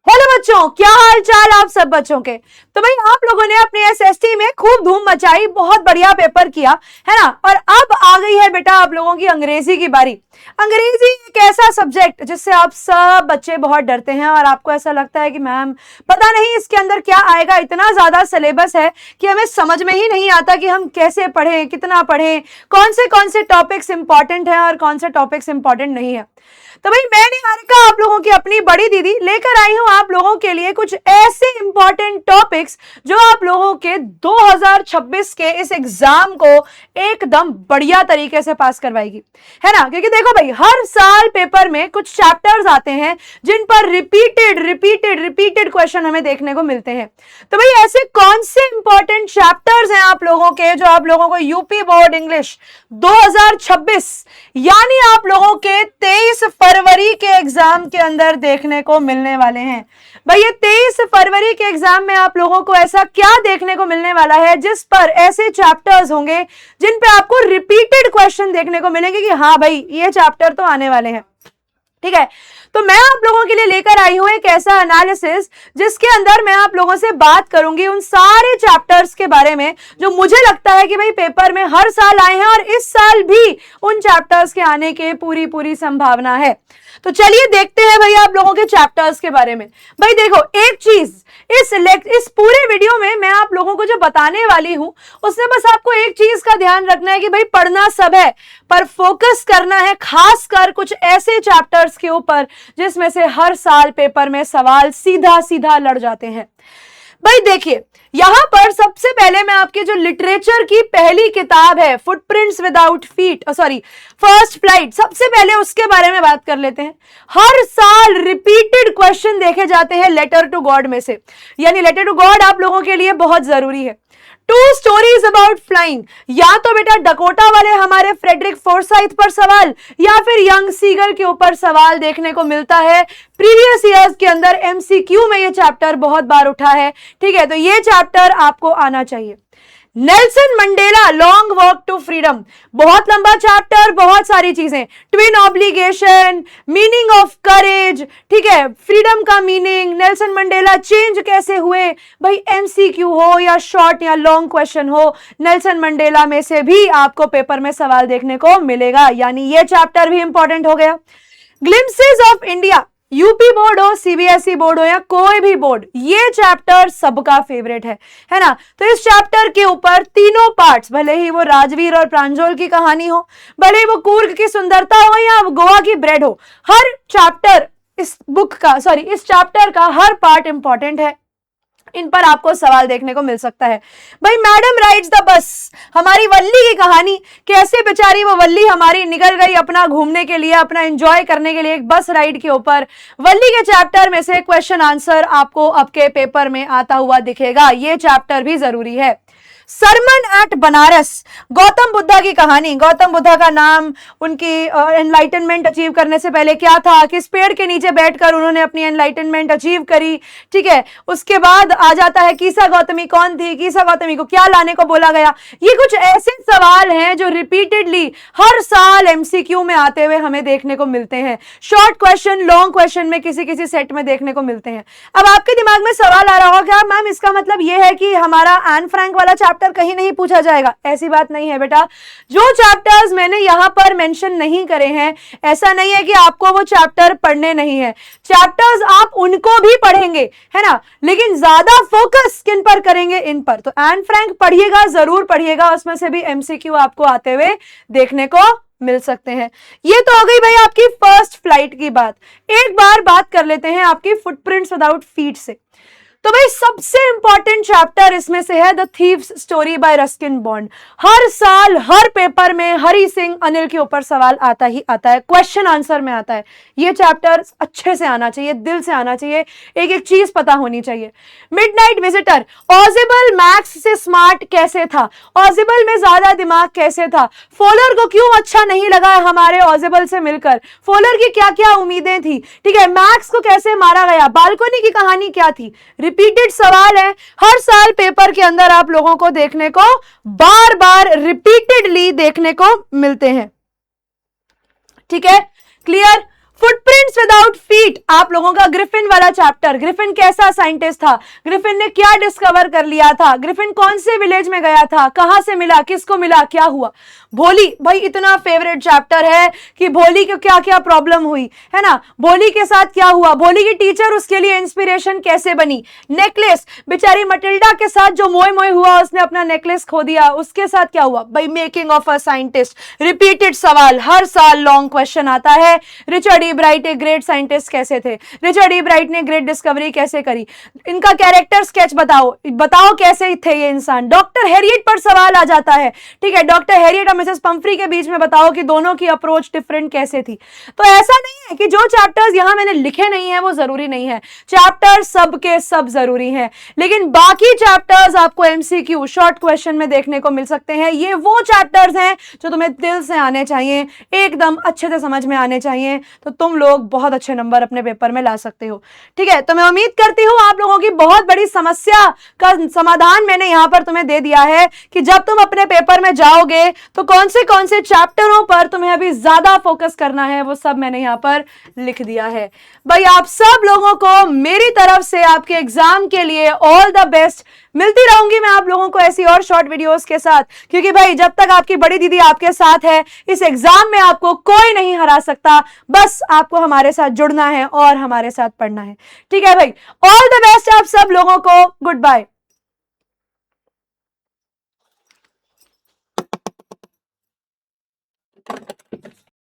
Hello बच्चों, क्या हाल चाल आप सब बच्चों के। तो भाई आप लोगों ने अपने एसएसटी में खूब धूम मचाई, बहुत बढ़िया पेपर किया है ना। और अब आ गई है बेटा आप लोगों की अंग्रेजी की बारी। अंग्रेजी एक ऐसा सब्जेक्ट जिससे आप सब बच्चे बहुत डरते हैं और आपको ऐसा लगता है कि मैम पता नहीं इसके अंदर क्या आएगा, इतना ज्यादा सिलेबस है कि हमें समझ में ही नहीं आता कि हम कैसे पढ़ें, कितना पढ़ें, कौन से टॉपिक्स इंपॉर्टेंट हैं और कौन से टॉपिक्स इंपॉर्टेंट नहीं है। तो भाई मैं निहारिका आप लोगों की अपनी बड़ी दीदी लेकर आई हूं आप लोगों के लिए कुछ ऐसे इंपॉर्टेंट टॉपिक्स जो आप लोगों के 2026 के इस एग्जाम को एकदम बढ़िया तरीके से पास करवाएगी, है ना। क्योंकि देखो भाई हर साल पेपर में कुछ चैप्टर्स आते हैं जिन पर रिपीटेड क्वेश्चन हमें देखने को मिलते हैं। तो भाई ऐसे कौन से इंपॉर्टेंट चैप्टर्स हैं आप लोगों के जो आप लोगों को यूपी बोर्ड इंग्लिश 2026 यानी आप लोगों के 23 फरवरी के एग्जाम के अंदर देखने को मिलने वाले हैं। भाई ये 23 फरवरी के एग्जाम में आप लोगों को ऐसा क्या देखने को मिलने वाला है जिस पर ऐसे चैप्टर्स होंगे जिन पे आपको रिपीटेड क्वेश्चन देखने को मिलेंगे कि हाँ भाई ये चैप्टर तो आने वाले हैं, ठीक है। तो मैं आप लोगों के लिए लेकर आई हूं एक ऐसा एनालिसिस जिसके अंदर मैं आप लोगों से बात करूंगी उन सारे चैप्टर्स के बारे में जो मुझे लगता है कि भाई पेपर में हर साल आए हैं और इस साल भी उन चैप्टर्स के आने के पूरी संभावना है। तो चलिए देखते हैं भाई आप लोगों के चैप्टर्स के बारे में। भाई देखो एक चीज इस पूरे वीडियो में मैं आप लोगों को जो बताने वाली हूं उसमें बस आपको एक चीज का ध्यान रखना है कि भाई पढ़ना सब है पर फोकस करना है खासकर कुछ ऐसे चैप्टर्स के ऊपर जिसमें से हर साल पेपर में सवाल सीधा लड़ जाते हैं। भाई देखिए यहां पर सबसे पहले मैं आपके जो लिटरेचर की पहली किताब है footprints without feet first flight, सबसे पहले उसके बारे में बात कर लेते हैं। हर साल रिपीटेड क्वेश्चन देखे जाते हैं लेटर टू गॉड में से, यानी लेटर टू गॉड आप लोगों के लिए बहुत जरूरी है। 2 स्टोरीज अबाउट फ्लाइंग, या तो बेटा डकोटा वाले हमारे फ्रेडरिक फोर्साइथ पर सवाल या फिर यंग सीगल के ऊपर सवाल देखने को मिलता है। प्रीवियस ईयर्स के अंदर एमसीक्यू में ये चैप्टर बहुत बार उठा है, ठीक है। तो ये चैप्टर आपको आना चाहिए। Nelson Mandela long walk to freedom, बहुत लंबा चैप्टर, बहुत सारी चीजें, twin obligation, meaning of courage, ठीक है, फ्रीडम का मीनिंग, नेल्सन मंडेला चेंज कैसे हुए। भाई एमसीक्यू हो या शॉर्ट या लॉन्ग क्वेश्चन हो, नेल्सन मंडेला में से भी आपको पेपर में सवाल देखने को मिलेगा, यानी ये चैप्टर भी इंपॉर्टेंट हो गया। Glimpses of India, UP board हो, सीबीएसई बोर्ड हो या कोई भी बोर्ड, ये चैप्टर सबका फेवरेट है ना। तो इस चैप्टर के ऊपर तीनों पार्ट्स, भले ही वो राजवीर और प्रांजल की कहानी हो, भले ही वो कूर्ग की सुंदरता हो या गोवा की ब्रेड हो, हर चैप्टर इस चैप्टर का हर पार्ट इंपॉर्टेंट है। इन पर आपको सवाल देखने को मिल सकता है। भाई मैडम राइड्स द बस, हमारी वल्ली की कहानी, कैसे बेचारी वो वल्ली हमारी निकल गई अपना घूमने के लिए, अपना एंजॉय करने के लिए एक बस राइड के ऊपर। वल्ली के चैप्टर में से क्वेश्चन आंसर आपको आपके पेपर में आता हुआ दिखेगा, ये चैप्टर भी जरूरी है। सरमन एट बनारस, गौतम बुद्धा की कहानी, गौतम बुद्धा का नाम, उनकी एनलाइटनमेंट अचीव करने से पहले क्या था, किस पेड़ के नीचे बैठकर उन्होंने अपनी एनलाइटनमेंट अचीव करी, ठीक है। उसके बाद आ जाता है कीसा गौतमी कौन थी, कीसा गौतमी को क्या लाने को बोला गया। ये कुछ ऐसे सवाल हैं जो रिपीटेडली हर साल एमसीक्यू में आते हुए हमें देखने को मिलते हैं, शॉर्ट क्वेश्चन लॉन्ग क्वेश्चन में किसी सेट में देखने को मिलते हैं। अब आपके दिमाग में सवाल आ रहा होगा क्या मैम इसका मतलब यह है कि हमारा एन फ्रैंक वाला चैप्टर कहीं नहीं पूछा जाएगा। ऐसी बात नहीं है बेटा, जो चैप्टर्स मैंने यहां पर मेंशन नहीं करे हैं ऐसा नहीं है कि आपको वो चैप्टर पढ़ने नहीं है, चैप्टर्स आप उनको भी पढ़ेंगे, है ना, लेकिन ज्यादा फोकस किन पर करेंगे, इन पर। तो एन फ्रैंक पढ़िएगा, जरूर पढ़िएगा, उसमें से भी एमसीक्यू आपको आते हुए देखने को मिल सकते हैं। ये तो हो गई भाई आपकी फर्स्ट फ्लाइट की बात। एक बार बात कर लेते हैं आपकी फुटप्रिंट्स विदाउट फीट से। तो भाई सबसे इंपॉर्टेंट चैप्टर इसमें से है the thieves story by Ruskin Bond. हर साल हर पेपर में हरि सिंह अनिल के ऊपर सवाल आता ही आता है, क्वेश्चन आंसर में आता है। ये चैप्टर अच्छे से आना चाहिए, दिल से आना चाहिए, एक एक चीज पता होनी चाहिए। मिडनाइट विजिटर, ऑजिबल मैक्स से स्मार्ट कैसे था, ऑजिबल में ज्यादा दिमाग कैसे था, फोलर को क्यों अच्छा नहीं लगा हमारे ऑजिबल से मिलकर, फोलर की क्या क्या उम्मीदें थी, ठीक है, मैक्स को कैसे मारा गया, बालकोनी की कहानी क्या थी। रिपीटेड सवाल है, हर साल पेपर के अंदर आप लोगों को देखने को बार बार रिपीटेडली देखने को मिलते हैं, ठीक है, क्लियर। फुटप्रिंट्स विदाउट फीट, आप लोगों का ग्रिफिन वाला चैप्टर, ग्रिफिन कैसा साइंटिस्ट था, ग्रिफिन ने क्या डिस्कवर कर लिया था, ग्रिफिन कौन से विलेज में गया था, कहां से मिला, किसको मिला, क्या हुआ। भोली, भाई इतना फेवरेट चैप्टर है कि भोली को क्या क्या प्रॉब्लम हुई, है ना, भोली के साथ क्या हुआ, भोली की टीचर उसके लिए इंस्पिरेशन कैसे बनी, नेकलेस, बेचारी मटिल्डा के साथ जो मोए मोए हुआ, उसने अपना नेकलेस खो दिया, उसके साथ क्या हुआ। भाई making of a scientist, repeated सवाल, हर साल लॉन्ग क्वेश्चन आता है। रिचर्ड ई ब्राइट एक ग्रेट साइंटिस्ट कैसे थे, रिचर्ड ई ब्राइट ने ग्रेट डिस्कवरी कैसे करी, इनका कैरेक्टर स्केच बताओ, बताओ कैसे थे ये इंसान। डॉक्टर हैरियट पर सवाल आ जाता है, ठीक है, डॉक्टर हैरियट और मिसेस पंफ्री के बीच में बताओ कि दोनों की अप्रोच डिफरेंट कैसे थी। तो ऐसा नहीं है कि जो चैप्टर्स यहां मैंने लिखे नहीं है वो जरूरी नहीं है, चैप्टर सबके सब जरूरी हैं, लेकिन बाकी चैप्टर्स आपको एमसीक्यू शॉर्ट क्वेश्चन में देखने को मिल सकते हैं। ये वो चैप्टर्स हैं जो तुम्हें दिल से आने चाहिए, एकदम अच्छे से समझ में आने चाहिए, तो तुम लोग बहुत अच्छे नंबर अपने पेपर में ला सकते हो। ठीक है, तो मैं उम्मीद करती हूं आप लोगों की बहुत बड़ी समस्या का समाधान मैंने यहां पर तुम्हें दे दिया है कि जब तुम अपने पेपर में जाओगे तो कौन से चैप्टरों पर तुम्हें अभी ज्यादा फोकस करना है, वो सब मैंने यहां पर लिख दिया है। भाई आप सब लोगों को मेरी तरफ से आपके एग्जाम के लिए ऑल द बेस्ट। मिलती रहूंगी मैं आप लोगों को ऐसी और शॉर्ट वीडियोस के साथ, क्योंकि भाई जब तक आपकी बड़ी दीदी आपके साथ है, इस एग्जाम में आपको कोई नहीं हरा सकता। बस आपको हमारे साथ जुड़ना है और हमारे साथ पढ़ना है। ठीक है भाई, ऑल द बेस्ट आप सब लोगों को, गुड बाय।